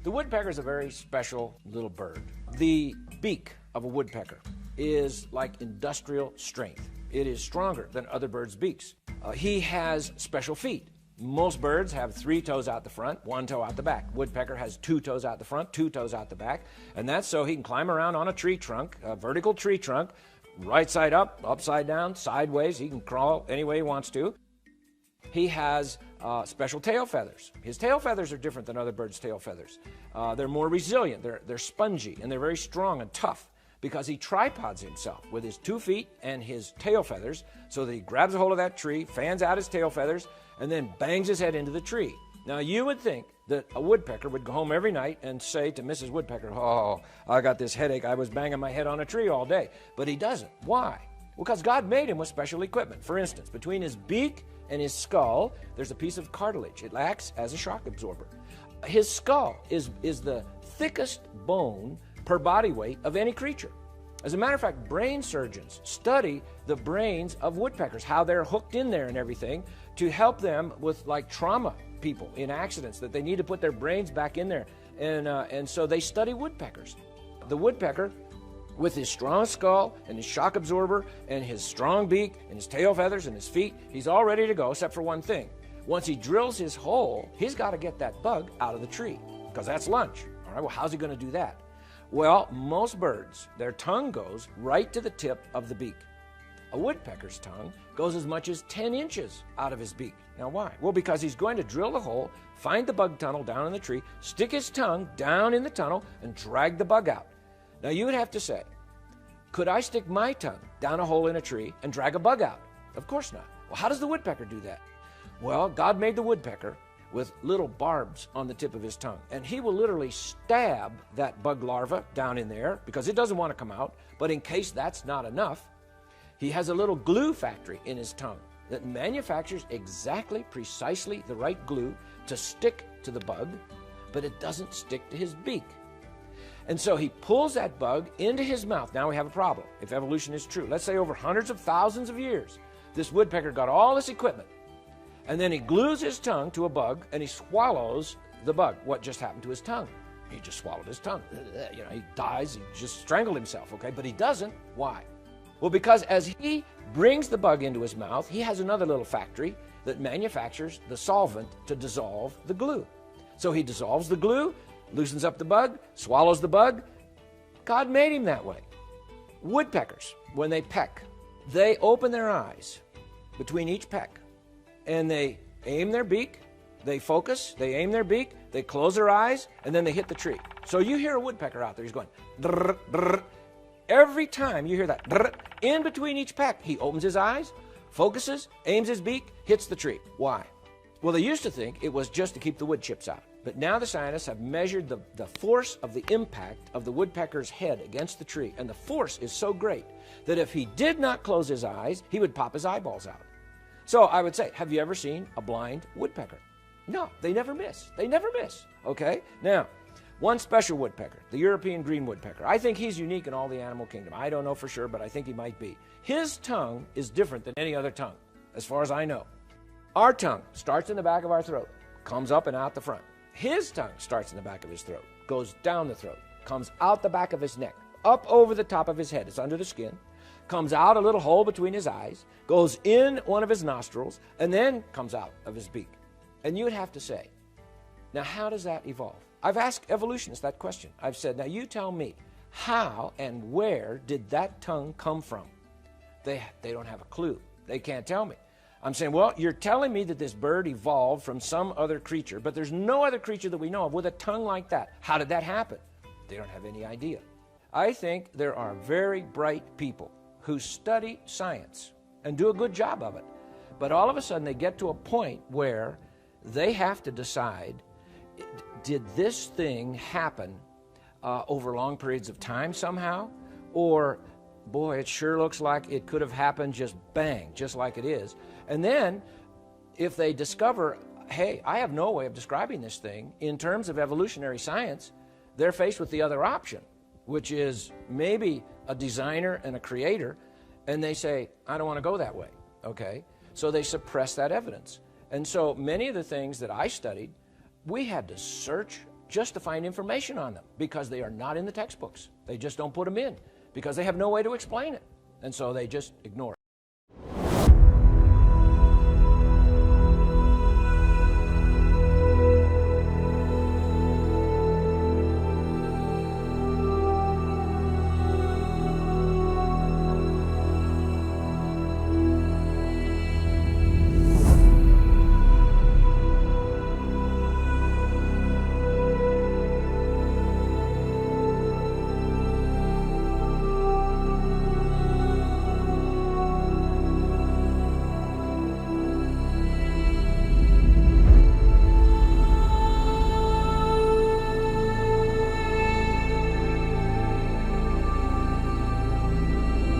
The woodpecker is a very special little bird. The beak of a woodpecker is like industrial strength. It is stronger than other birds' beaks. He has special feet. Most birds have 3 toes out the front, 1 toe out the back. Woodpecker has 2 toes out the front, 2 toes out the back, and that's so he can climb around on a tree trunk, a vertical tree trunk, right side up, upside down, sideways. He can crawl any way he wants to. He has special tail feathers. His tail feathers are different than other birds' tail feathers. They're more resilient, they're spongy, and they're very strong and tough because he tripods himself with his 2 feet and his tail feathers so that he grabs a hold of that tree, fans out his tail feathers, and then bangs his head into the tree. Now, you would think that a woodpecker would go home every night and say to Mrs. Woodpecker, "Oh, I got this headache. I was banging my head on a tree all day." But he doesn't. Why? Well, because God made him with special equipment. For instance, between his beak and his skull, there's a piece of cartilage. It acts as a shock absorber. His skull is the thickest bone per body weight of any creature. As a matter of fact, brain surgeons study the brains of woodpeckers, how they're hooked in there and everything, to help them with like trauma people in accidents, that they need to put their brains back in there. And so they study woodpeckers. The woodpecker, with his strong skull and his shock absorber and his strong beak and his tail feathers and his feet, he's all ready to go except for one thing. Once he drills his hole, he's got to get that bug out of the tree because that's lunch. All right, well, how's he going to do that? Well, most birds, their tongue goes right to the tip of the beak. A woodpecker's tongue goes as much as 10 inches out of his beak. Now, why? Well, because he's going to drill the hole, find the bug tunnel down in the tree, stick his tongue down in the tunnel, and drag the bug out. Now, you would have to say, could I stick my tongue down a hole in a tree and drag a bug out? Of course not. Well, how does the woodpecker do that? Well, God made the woodpecker with little barbs on the tip of his tongue. And he will literally stab that bug larva down in there because it doesn't want to come out. But in case that's not enough, he has a little glue factory in his tongue that manufactures exactly, precisely the right glue to stick to the bug, but it doesn't stick to his beak. And so he pulls that bug into his mouth. Now we have a problem, if evolution is true. Let's say over hundreds of thousands of years, this woodpecker got all this equipment, and then he glues his tongue to a bug, and he swallows the bug. What just happened to his tongue? He just swallowed his tongue. You know, he dies, he just strangled himself, okay? But he doesn't. Why? Well, because as he brings the bug into his mouth, he has another little factory that manufactures the solvent to dissolve the glue. So he dissolves the glue, loosens up the bug, swallows the bug. God made him that way. Woodpeckers, when they peck, they open their eyes between each peck, and they aim their beak, they focus, they aim their beak, they close their eyes, and then they hit the tree. So you hear a woodpecker out there, he's going, drr, drr. Every time you hear that, drr, in between each peck, he opens his eyes, focuses, aims his beak, hits the tree. Why? Well, they used to think it was just to keep the wood chips out. But now the scientists have measured the force of the impact of the woodpecker's head against the tree, and the force is so great that if he did not close his eyes, he would pop his eyeballs out. So I would say, have you ever seen a blind woodpecker? No, they never miss. They never miss, okay? Now, one special woodpecker, the European green woodpecker. I think he's unique in all the animal kingdom. I don't know for sure, but I think he might be. His tongue is different than any other tongue, as far as I know. Our tongue starts in the back of our throat, comes up and out the front. His tongue starts in the back of his throat, goes down the throat, comes out the back of his neck, up over the top of his head. It's under the skin, comes out a little hole between his eyes, goes in one of his nostrils, and then comes out of his beak. And you would have to say, now how does that evolve? I've asked evolutionists that question. I've said, now you tell me, how and where did that tongue come from? They don't have a clue. They can't tell me. I'm saying, well, you're telling me that this bird evolved from some other creature, but there's no other creature that we know of with a tongue like that. How did that happen? They don't have any idea. I think there are very bright people who study science and do a good job of it, but all of a sudden they get to a point where they have to decide, did this thing happen over long periods of time somehow? Or, boy, it sure looks like it could have happened just bang, just like it is. And then, if they discover, hey, I have no way of describing this thing in terms of evolutionary science, they're faced with the other option, which is maybe a designer and a creator, and they say, I don't want to go that way, okay? So they suppress that evidence. And so many of the things that I studied, we had to search just to find information on them because they are not in the textbooks. They just don't put them in because they have no way to explain it. And so they just ignore it.